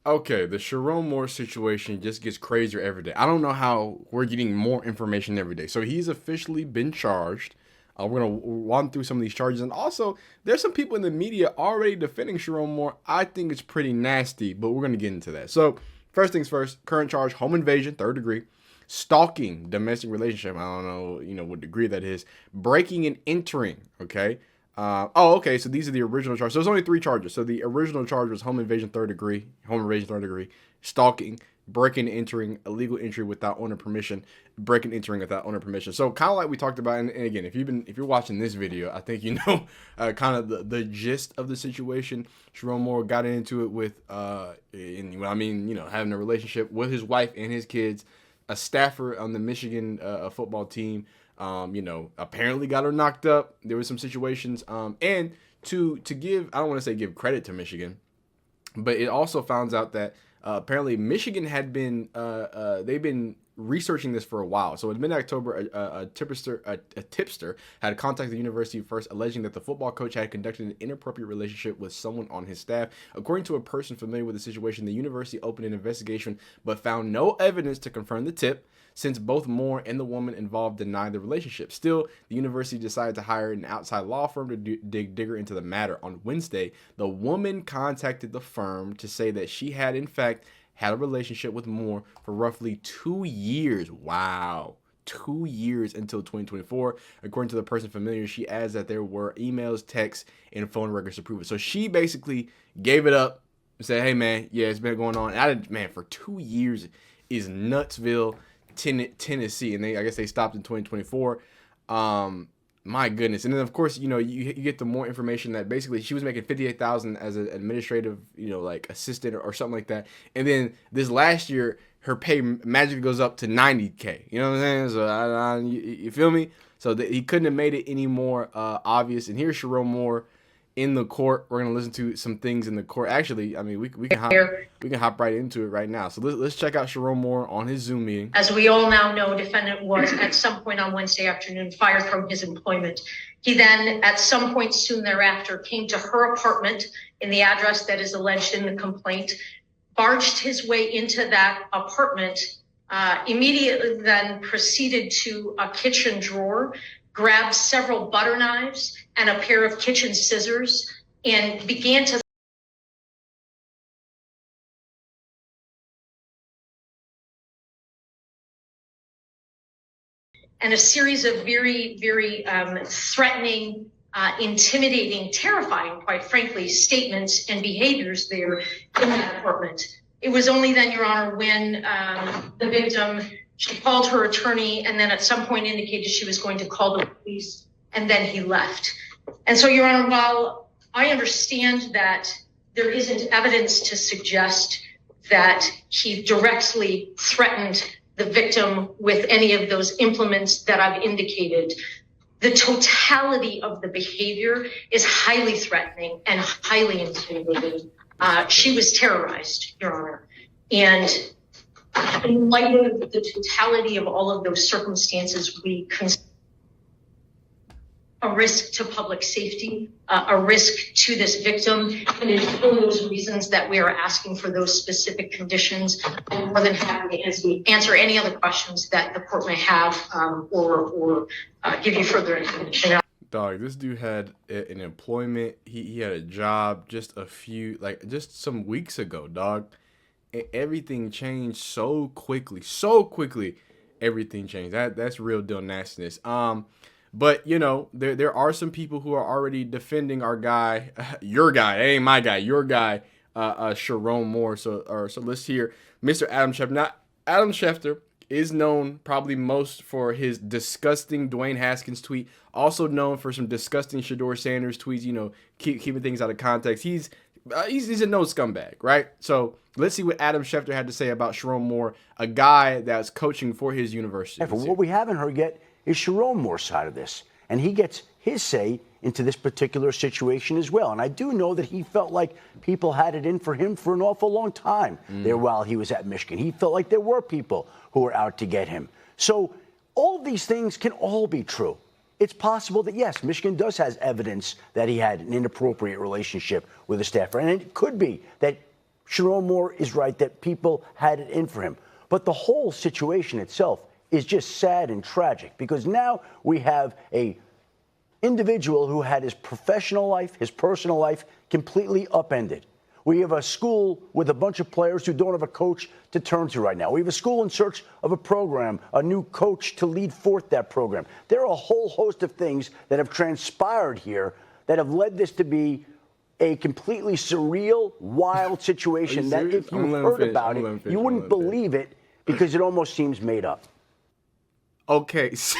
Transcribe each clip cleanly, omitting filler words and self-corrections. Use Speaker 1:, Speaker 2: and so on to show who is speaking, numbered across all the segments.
Speaker 1: Okay, the Sherrone Moore situation just gets crazier every day. I don't know how we're getting more information every day. So he's officially been charged. We're gonna run through some of these charges, and also there's some people in the media already defending Sherrone Moore. I think it's pretty nasty, but we're gonna get into that. So first things first, current charge: home invasion, third degree, stalking, domestic relationship. I don't know, what degree that is. Breaking and entering. Okay. Okay. So these are the original charges. So there's only three charges. So the original charge was home invasion third degree, stalking, breaking and entering, illegal entry without owner permission, breaking and entering without owner permission. So kind of like we talked about, and again, if you're watching this video, I think you know kind of the gist of the situation. Sherrone Moore got into it with having a relationship with his wife and his kids, a staffer on the Michigan football team. Apparently got her knocked up. There was some situations, and to give, I don't want to say give credit to Michigan, but it also found out that apparently Michigan had been they've been researching this for a while. So in mid-October, a tipster had contacted the university first, alleging that the football coach had conducted an inappropriate relationship with someone on his staff. According to a person familiar with the situation, the university opened an investigation but found no evidence to confirm the tip, since both Moore and the woman involved denied the relationship. Still, the university decided to hire an outside law firm to dig deeper into the matter. On Wednesday, the woman contacted the firm to say that she had, in fact, had a relationship with Moore for roughly 2 years. Wow. 2 years until 2024. According to the person familiar, she adds that there were emails, texts, and phone records to prove it. So she basically gave it up and said, hey, man, yeah, it's been going on. For 2 years is Nutsville, Tennessee, and I guess they stopped in 2024. My goodness. And then of course, you get the more information that basically she was making 58,000 as an administrative, like assistant or something like that. And then this last year, her pay magically goes up to 90K. You know what I'm saying? So you feel me? So he couldn't have made it any more obvious. And here's Sherrone Moore in the court. We're gonna listen to some things in the court. Actually, I mean, we can hop right into it right now. So let's check out Sherrone Moore on his Zoom meeting.
Speaker 2: As we all now know, defendant was at some point on Wednesday afternoon fired from his employment. He then, at some point soon thereafter, came to her apartment in the address that is alleged in the complaint, barged his way into that apartment, immediately then proceeded to a kitchen drawer, grabbed several butter knives and a pair of kitchen scissors, and began to and a series of very, very threatening, intimidating, terrifying, quite frankly, statements and behaviors there in that apartment. It was only then, Your Honor, when the victim, she called her attorney and then at some point indicated she was going to call the police, and then he left. And so, Your Honor, while I understand that there isn't evidence to suggest that he directly threatened the victim with any of those implements that I've indicated, the totality of the behavior is highly threatening and highly intimidating. She was terrorized, Your Honor. And in light of the totality of all of those circumstances, we consider a risk to public safety, a risk to this victim. And it's for those reasons that we are asking for those specific conditions. I'm more than happy to answer any other questions that the court may have, or give you further information.
Speaker 1: Dog, this dude had an employment. He had a job just some weeks ago, dog. And everything changed so quickly. So quickly, everything changed. That's real deal nastiness. But there are some people who are already defending our guy, your guy, ain't my guy, your guy, Sherrone Moore. So let's hear Mr. Adam Schefter. Now, Adam Schefter is known probably most for his disgusting Dwayne Haskins tweet, also known for some disgusting Shedeur Sanders tweets. Keeping things out of context. He's a no scumbag, right? So let's see what Adam Schefter had to say about Sherrone Moore, a guy that's coaching for his university.
Speaker 3: What we haven't heard yet is Sherrone Moore's side of this, and he gets his say into this particular situation as well. And I do know that he felt like people had it in for him for an awful long time there while he was at Michigan. He felt like there were people who were out to get him. So all of these things can all be true. It's possible that, yes, Michigan does have evidence that he had an inappropriate relationship with a staffer. And it could be that Sherrone Moore is right that people had it in for him. But the whole situation itself is just sad and tragic because now we have a individual who had his professional life, his personal life completely upended. We have a school with a bunch of players who don't have a coach to turn to right now. We have a school in search of a program, a new coach to lead forth that program. There are a whole host of things that have transpired here that have led this to be a completely surreal, wild situation that if you heard about it, you wouldn't believe it because it almost seems made up.
Speaker 1: Okay, so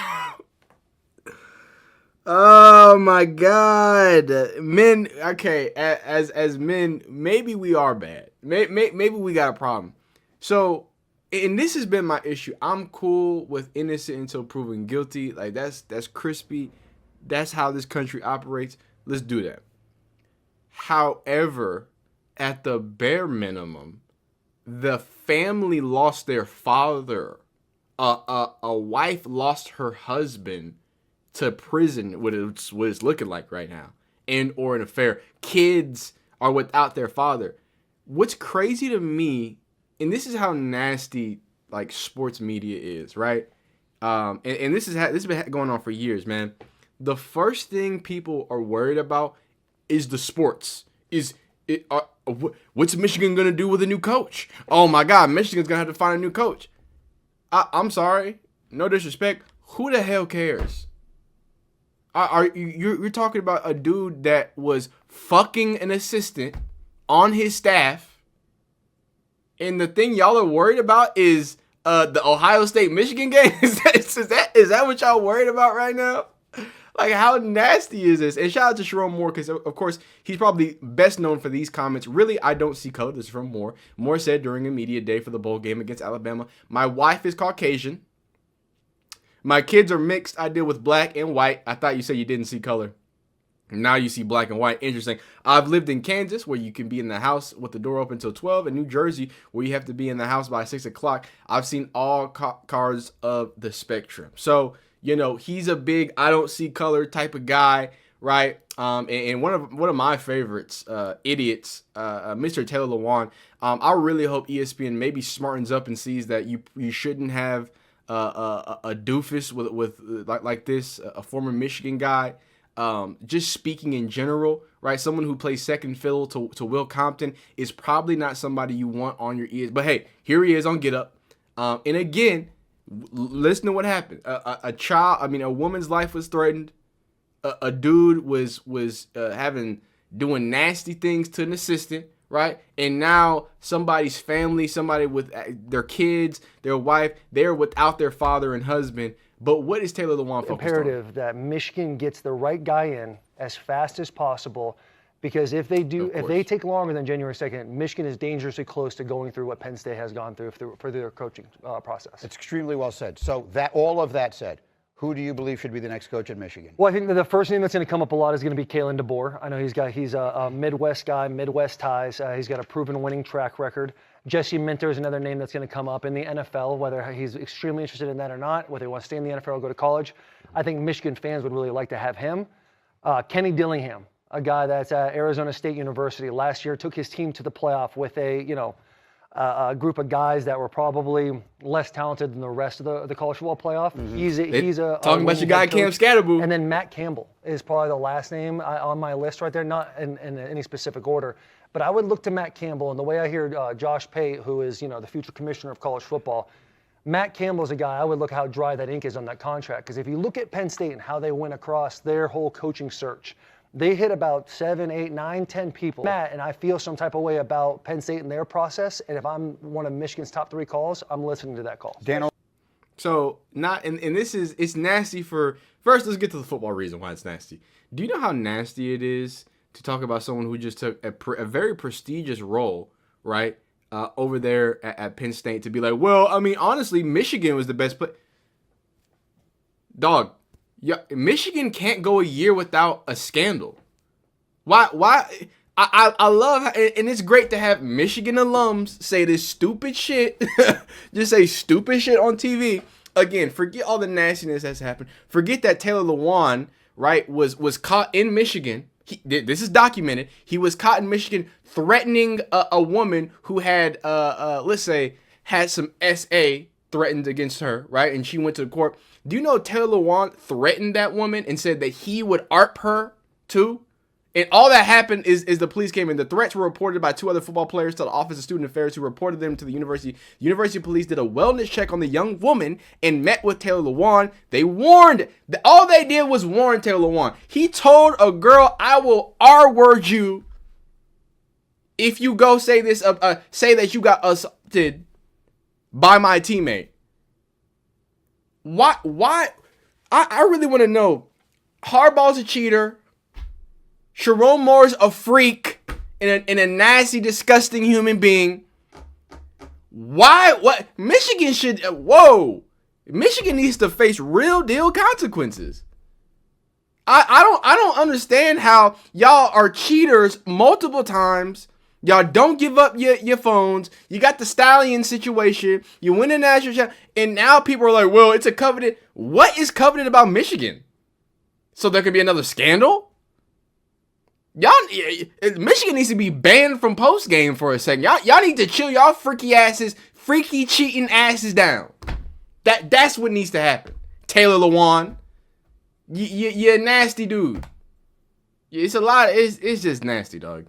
Speaker 1: oh my God, men. Okay, as men, maybe we are bad. Maybe we got a problem. So, and this has been my issue. I'm cool with innocent until proven guilty. Like that's crispy. That's how this country operates. Let's do that. However, at the bare minimum, the family lost their father. A wife lost her husband to prison, what it's looking like right now, and or an affair. Kids are without their father. What's crazy to me, and this is how nasty like sports media is, right? And this has been going on for years, man. The first thing people are worried about is the sports. What's Michigan gonna do with a new coach? Oh my God, Michigan's gonna have to find a new coach. I'm sorry, no disrespect. Who the hell cares? You're talking about a dude that was fucking an assistant on his staff, and the thing y'all are worried about is the Ohio State Michigan game. Is that what y'all worried about right now? Like, how nasty is this? And shout out to Sherrone Moore because, of course, he's probably best known for these comments. Really, I don't see color. This is from Moore. Moore said during a media day for the bowl game against Alabama, "My wife is Caucasian. My kids are mixed. I deal with black and white." I thought you said you didn't see color. Now you see black and white. Interesting. "I've lived in Kansas, where you can be in the house with the door open until 12, and New Jersey, where you have to be in the house by 6 o'clock. I've seen all cards of the spectrum." So, you know, he's a big I don't see color type of guy, right? And one of my favorites, idiots, Mr. Taylor Lewan. I really hope ESPN maybe smartens up and sees that you shouldn't have a doofus with like this, a former Michigan guy. Just speaking in general, right? Someone who plays second fiddle to Will Compton is probably not somebody you want on your ears. But hey, here he is on Get Up. And again, listen to what happened. A woman's life was threatened. A dude was doing nasty things to an assistant, right? And now somebody's family, somebody with their kids, their wife, they're without their father and husband. But what is Taylor Lewan focused on?
Speaker 4: Imperative that Michigan gets the right guy in as fast as possible, because if they take longer than January 2nd, Michigan is dangerously close to going through what Penn State has gone through for their coaching process.
Speaker 5: It's extremely well said. So all of that said, who do you believe should be the next coach at Michigan?
Speaker 4: Well, I think the first name that's going to come up a lot is going to be Kalen DeBoer. I know he's a Midwest guy, Midwest ties. He's got a proven winning track record. Jesse Minter is another name that's going to come up in the NFL, whether he's extremely interested in that or not, whether he wants to stay in the NFL or go to college. I think Michigan fans would really like to have him. Kenny Dillingham, a guy that's at Arizona State University. Last year took his team to the playoff with a group of guys that were probably less talented than the rest of the college football playoff.
Speaker 1: Mm-hmm.
Speaker 4: He's
Speaker 1: talking about your guy Cam Scatterboo.
Speaker 4: And then Matt Campbell is probably the last name on my list right there, not in any specific order. But I would look to Matt Campbell, and the way I hear Josh Pate, who is the future commissioner of college football, Matt Campbell is a guy I would look how dry that ink is on that contract. Because if you look at Penn State and how they went across their whole coaching search, they hit about 7, 8, 9, 10 people. Matt, and I feel some type of way about Penn State and their process. And if I'm one of Michigan's top 3 calls, I'm listening to that call.
Speaker 1: So it's nasty for, first let's get to the football reason why it's nasty. Do you know how nasty it is to talk about someone who just took a very prestigious role, right, over there at Penn State, to be like, well, I mean, honestly, Michigan was the best play. Dog, yeah, Michigan can't go a year without a scandal. Why? I love, and it's great to have Michigan alums say this stupid shit, just say stupid shit on TV. Again, forget all the nastiness that's happened. Forget that Taylor Lewan, right, was caught in Michigan This is documented. He was caught in Michigan threatening a woman who had, let's say, had some SA threatened against her, right? And she went to the court. Do you know Taylor Lewan threatened that woman and said that he would ARP her too? And all that happened is the police came in. The threats were reported by 2 other football players to the Office of Student Affairs, who reported them to the university. The university police did a wellness check on the young woman and met with Taylor Lewan. They warned. All they did was warn Taylor Lewan. He told a girl, "I will R-word you if you go say this. Say that you got assaulted by my teammate." Why? I really want to know. Harbaugh's a cheater. Sherrone Moore's a freak and a nasty, disgusting human being. Why? What? Michigan should. Michigan needs to face real deal consequences. I don't understand how y'all are cheaters multiple times. Y'all don't give up your phones. You got the Stallion situation. You win a national championship, and now people are like, "Well, it's a coveted." What is coveted about Michigan? So there could be another scandal? Michigan needs to be banned from post game for a second. Y'all need to chill y'all freaky cheating asses down. That's what needs to happen. Taylor Lewan, you're a nasty dude. It's a lot. It's just nasty, dog.